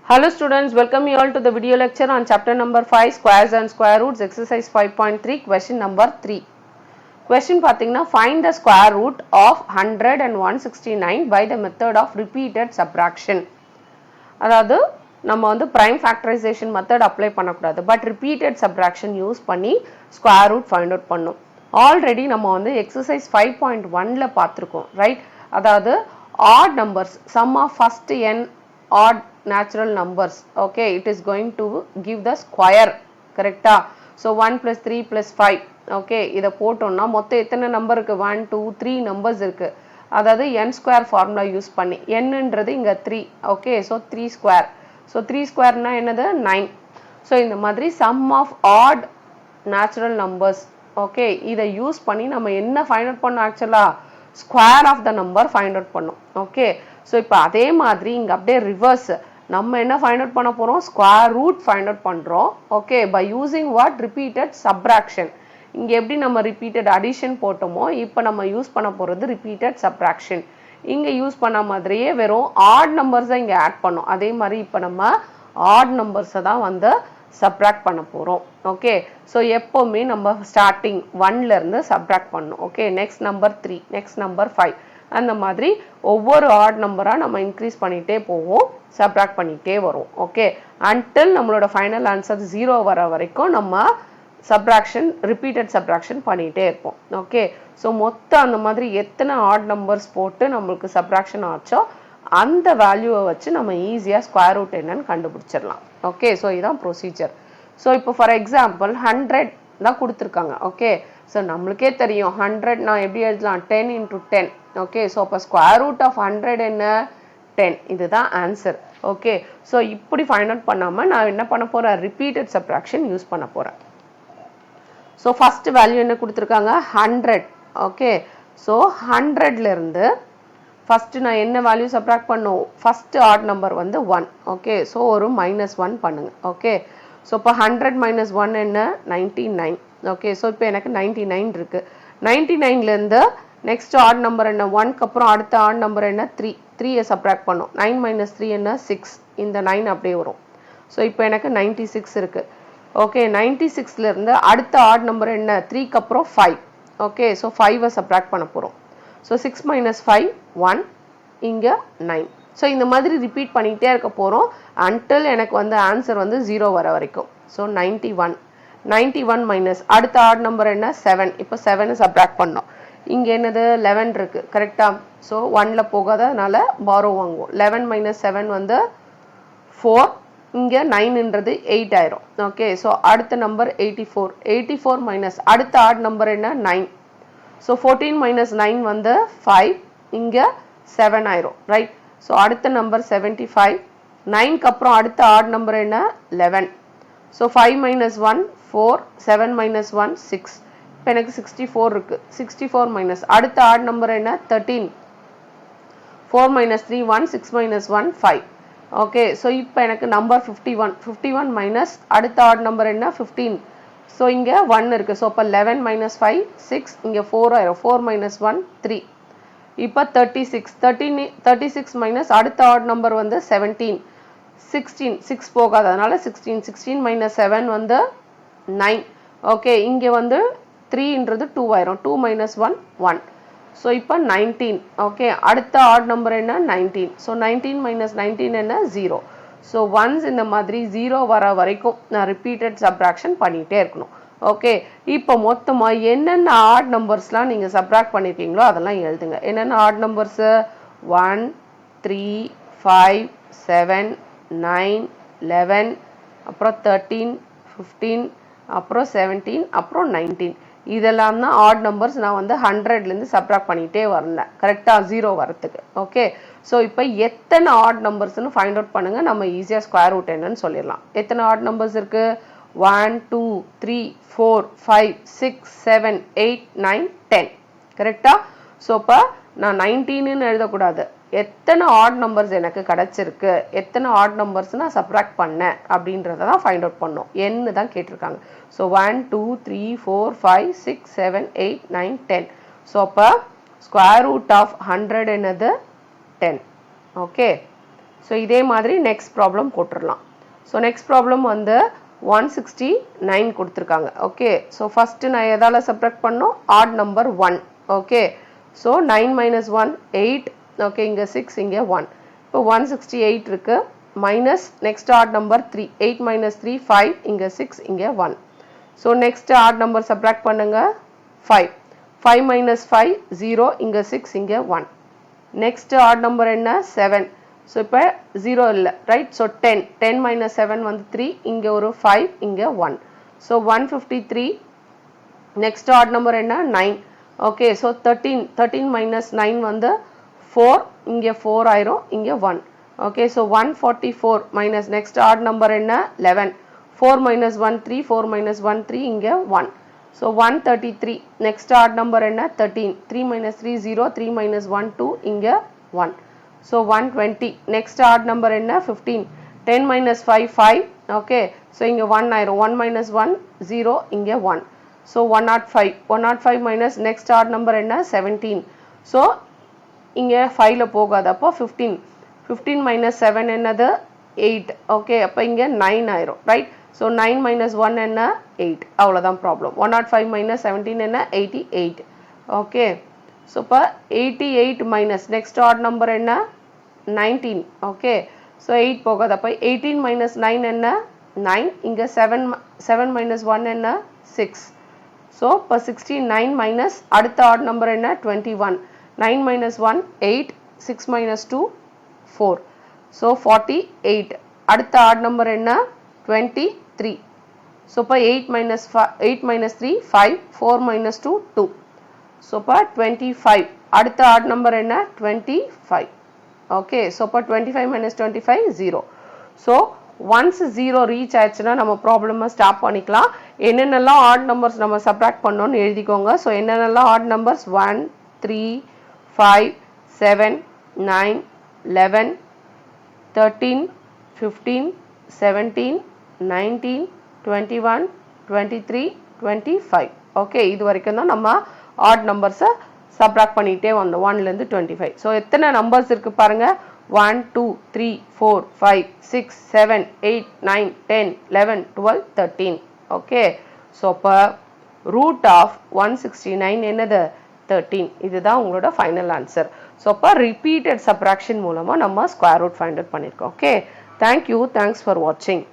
Hello students, welcome you all to the video lecture on chapter number 5 squares and square roots exercise 5.3 question number 3. Question பார்த்தீங்கன்னா find the square root of 100 and 169 by the method of repeated subtraction. அதாவது நம்ம வந்து prime factorization method apply பண்ணக்கூடாது but repeated subtraction use பண்ணி square root find out பண்ணும். Already நம்ம வந்து exercise 5.1ல பார்த்திருக்கோம் right. அதாவது odd numbers sum of first n odd natural numbers, okay, it is going to give the square, correct? So 1 plus 3 plus 5, okay, இதை போட்டோம்னா மொத்தம் எத்தனை நம்பர் இருக்கு 1 2 3 நம்பர்ஸ் இருக்கு. அதாவது n ஸ்கொயர் ஃபார்முலா யூஸ் பண்ணி nன்றது இங்க 3, okay, so 3 ஸ்கொயர். so 3 ஸ்கொயர்னா என்னது 9. so இந்த மாதிரி sum of odd natural numbers, okay, இதை யூஸ் பண்ணி நம்ம என்ன ஃபைண்ட் அவுட் பண்ணோம் ஆக்சுவலா square of the number find out பண்ணோம். okay, so இப்போ அதே மாதிரி இங்க அப்படியே ரிவர்ஸ் நம்ம என்ன find out பண்ண போறோம் square root find out பண்றோம். okay, by using what repeated subtraction. இங்க எப்படி நம்ம repeated addition போட்டோமோ இப்போ நம்ம யூஸ் பண்ண போறது repeated subtraction. இங்க யூஸ் பண்ண மாதிரியே வெறும் odd numbers இங்க ஆட் பண்ணோம். அதே மாதிரி இப்போ நம்ம odd numbers தான் வந்து subtract பண்ண போறோம். okay, so எப்பவுமே நம்ம starting 1ல இருந்து subtract பண்ணணும். okay, next number 3, next number 5, அந்த மாதிரி ஒவ்வொரு odd நம்பரா நம்ம இன்க்ரீஸ் பண்ணிட்டே போவோம், சப்ராக்ட் பண்ணிட்டே வரும். ஓகே, until நம்மளோட ஃபைனல் ஆன்சர் 0 வர வரைக்கும் நம்ம சப்ராக்ஷன் ரிப்பீட்டட் சப்ராக்ஷன் பண்ணிட்டே இருப்போம். ஓகே, ஸோ மொத்தம் அந்த மாதிரி எத்தனை ஆட் நம்பர்ஸ் போட்டு நம்மளுக்கு சப்ராக்ஷன் ஆச்சோ அந்த வேல்யூவை வச்சு நம்ம ஈஸியாக ஸ்கொயர் ரூட் என்னன்னு கண்டுபிடிச்சிடலாம். ஓகே, ஸோ இதுதான் ப்ரொசீஜர். ஸோ இப்போ ஃபார் எக்ஸாம்பிள் 100 தான் கொடுத்துருக்காங்க. ஓகே, ஸோ நம்மளுக்கே தெரியும் 100 நான் எப்படி எழுதலாம் 10 into 10. ஓகே, ஸோ அப்போ ஸ்கொயர் ரூட் ஆஃப் 100 என்ன 10, இதுதான் ஆன்சர். ஓகே, ஸோ இப்படி ஃபைண்ட் அவுட் பண்ணாமல் நான் என்ன பண்ண போகிறேன் ரிப்பீட்டட் சப்ராக்ஷன் யூஸ் பண்ண போகிறேன். ஸோ ஃபர்ஸ்ட் வேல்யூ என்ன கொடுத்துருக்காங்க 100. ஓகே, ஸோ 100லேருந்து ஃபர்ஸ்ட் நான் என்ன வேல்யூ சப்ராக்ட் பண்ணும் ஃபர்ஸ்ட் ஆட் நம்பர் வந்து 1. ஓகே, ஸோ ஒரு -1 பண்ணுங்க. ஓகே, ஸோ இப்போ 100 - 1 என்ன 99. ஓகே, ஸோ இப்போ எனக்கு 99 இருக்கு. 99லேருந்து நெக்ஸ்ட் ஆட் நம்பர் என்ன 1க்கு அப்புறம் அடுத்த ஆட் நம்பர் என்ன 3. 3யை சப்ராக்ட் பண்ணும். 9 - 3 என்ன 6. இந்த 9 அப்படியே வரும். ஸோ இப்போ எனக்கு 96 இருக்கு. ஓகே, 96லேருந்து அடுத்த ஆட் நம்பர் என்ன 3க்கு அப்புறம் 5. ஓகே, ஸோ 5வை சப்ராக்ட் பண்ண போகிறோம். ஸோ 6 - 5 1, இங்கே 9. ஸோ இந்த மாதிரி ரிப்பீட் பண்ணிகிட்டே இருக்க போகிறோம் அன்டில் எனக்கு வந்து ஆன்சர் வந்து 0 வர வரைக்கும். ஸோ 91. 91 மைனஸ் அடுத்த ஆட் நம்பர் என்ன 7. இப்போ 7னை சப்ராக்ட் பண்ணோம். இங்கே என்னது 11 இருக்கு, கரெக்டா? ஸோ 1ல போகாதனால பாரோ வாங்குவோம். 11 - 7 வந்து 4. இங்கே 9ன்றது 8 ஆயிரும். ஓகே, ஸோ அடுத்த நம்பர் 84. 84 மைனஸ் அடுத்த ஆட் நம்பர் என்ன 9. ஸோ 14 - 9 வந்து 5. இங்கே 7 ஆயிரும், ரைட்? ஸோ அடுத்த நம்பர் 75. 9க்கு அப்புறம் அடுத்த ஆட் நம்பர் என்ன 11. ஸோ 5 - 1 4. 7 - 1 6. இப்போ எனக்கு 64 இருக்கு. 64 மைனஸ் அடுத்த ஆட் நம்பர் என்ன 13. 4 - 3 1. 6 - 1 5. ஓகே, ஸோ இப்போ எனக்கு நம்பர் 51. 51 மைனஸ் அடுத்த ஆட் நம்பர் என்ன 15. ஸோ இங்கே 1 இருக்கு. ஸோ இப்போ 11 - 5 6. இங்கே 4 ஆயிரும். 4 - 1 3. இப்போ 36. 36 மைனஸ் அடுத்த ஆட் நம்பர் வந்து 17. 16. 6 போகாதனால 16. 16 - 7 வந்து 9. ஓகே, இங்கே வந்து 3ன்றது 2 ஆயிரும். 2 - 1 1. ஸோ இப்போ 19. ஓகே, அடுத்த ஆட் நம்பர் என்ன 19. ஸோ 19 - 19 என்ன 0. ஸோ ஒன்ஸ் இந்த மாதிரி 0 வர வரைக்கும் நான் ரிப்பீட்டட் சப்ராக்ஷன் பண்ணிகிட்டே இருக்கணும். ஓகே, இப்போ மொத்தமாக என்னென்ன ஆட் நம்பர்ஸ்லாம் நீங்கள் சப்ராக்ட் பண்ணியிருக்கீங்களோ அதெல்லாம் எழுதுங்க. என்னென்ன ஆட் நம்பர்ஸு 1 3 5 7 9 11 அப்புறம் 13 15 அப்புறம் 17 அப்புறம் 19. இதெல்லாம் தான் ஆட் நம்பர்ஸ். நான் வந்து 100லேருந்து சப்ராக்ட் பண்ணிகிட்டே வரேன், கரெக்டாக 0 வரத்துக்கு. ஓகே, ஸோ இப்போ எத்தனை ஆட் நம்பர்ஸ்னு ஃபைண்ட் அவுட் பண்ணுங்க, நம்ம ஈஸியாக ஸ்கொயர் ரூட் என்னன்னு சொல்லிடலாம். எத்தனை ஆட் நம்பர்ஸ் இருக்கு 1 2 3 4 5 6 7 8 9 10, கரெக்டா? ஸோ இப்போ நான் 19ன்னு எழுதக்கூடாது. எத்தனை ஆட் நம்பர்ஸ் எனக்கு கிடைச்சிருக்கு, எத்தனை ஆட் நம்பர்ஸ் நான் சப்ராக்ட் பண்ணேன் அப்படின்றத தான் ஃபைண்ட் அவுட் பண்ணோம். என்ன தான் கேட்டிருக்காங்க. ஸோ 1 2 3 4 5 6 7 8 9 10. ஸோ அப்போ ஸ்கொயர் ரூட் ஆஃப் 100 என்னது 10. ஓகே, ஸோ இதே மாதிரி நெக்ஸ்ட் ப்ராப்ளம் போட்டுடலாம். ஸோ நெக்ஸ்ட் ப்ராப்ளம் வந்து 169 கொடுத்துருக்காங்க. ஓகே, ஸோ ஃபஸ்ட்டு நான் எதால் சப்ராக்ட் பண்ணோம், add number 1. Okay, so 9 minus 1 8. Okay, இங்கே 6, இங்கே 1. இப்போ 168 இருக்கு. Minus next add number 3. 8 minus 3 5, இங்கே 6, இங்கே 1. So next add number subtract பண்ணுங்க 5. 5 minus 5 0, இங்கே 6, இங்கே 1. நெக்ஸ்ட் ஆட் நம்பர் என்ன 7. ஸோ இப்போ 0 இல்லை, ரைட். ஸோ 10. 10 minus 7 வந்து 3, இங்கே ஒரு 5, இங்கே 1. ஸோ 153. நெக்ஸ்ட் ஆட் நம்பர் என்ன 9. Okay, so 13. 13 minus 9 வந்து 4, இங்கே 4 ஆயிரும், இங்கே 1. Okay, so 144 minus next add number என்ன 11. 4 minus 1 3, 4 minus 1 3, இங்கே 1. ஸோ 133. நெக்ஸ்ட் ஆட் நம்பர் என்ன 13. 3 minus 3 0, 3 minus 1 2, இங்கே 1. ஸோ 120. நெக்ஸ்ட் ஆட் நம்பர் என்ன 15. 10 minus 5 5. ஓகே, ஸோ இங்கே 1 ஆயிரும். 1 minus 1 0, இங்கே 1. So 105. 105 minus next add number என்ன 17. ஸோ இங்கே 5ல் போகாது, அப்போ 15. 15 minus 7 என்னது 8. ஓகே, அப்போ இங்கே 9 ஆயிரும், ரைட். ஸோ 9 minus 1 என்ன 8. அவ்வளோதான் ப்ராப்ளம். 105 minus 17 என்ன 88. ஓகே, ஸோ இப்போ 88 மைனஸ் நெக்ஸ்ட் ஆட் நம்பர் என்ன 19. ஓகே, ஸோ 8 போகாது, அப்போ 18 minus 9 என்ன 9. இங்கே 7 minus 1 என்ன 6. ஸோ இப்போ 69 மைனஸ் அடுத்த ஆட் நம்பர் என்ன 21. 9 minus 1 8. 6 minus 2 4. ஸோ 48. அடுத்த ஆட் நம்பர் என்ன 23. ஸோ இப்போ 8 minus 3 5. 4 minus 2 2. ஸோ இப்போ 25. அடுத்த ஆட் நம்பர் என்ன 25. ஓகே, ஸோ இப்போ 25 minus 25 0. ஸோ ஒன்ஸ் 0 ரீச் ஆயிடுச்சுன்னா நம்ம ப்ராப்ளமை ஸ்டாப் பண்ணிக்கலாம். என்னென்னலாம் ஆட் நம்பர்ஸ் நம்ம சப்ராக்ட் பண்ணோன்னு எழுதிக்கோங்க. ஸோ என்னென்னலாம் ஆட் நம்பர்ஸ் 1 3 5 7 9 11 13 15 17 19 21 23 25. ஓகே, இது வரைக்கும் தான் நம்ம ஆட் நம்பர்ஸை சப்ராக்ட் பண்ணிகிட்டே வந்தோம் 1லேருந்து 25. ஸோ எத்தனை நம்பர்ஸ் இருக்குது பாருங்கள், 1 2 3 4 5 6 7 8 9 10 11 12 13. ஓகே, ஸோ இப்போ ரூட் ஆஃப் 169 என்னது 13. இதுதான் உங்களோட ஃபைனல் ஆன்சர். ஸோ அப்போ ரிப்பீட்டட் சப்ராக்ஷன் மூலமாக நம்ம ஸ்கொயர் ரூட் ஃபைண்ட் அவுட் பண்ணியிருக்கோம். ஓகே, தேங்க்யூ, தேங்க்ஸ் ஃபார் வாட்சிங்.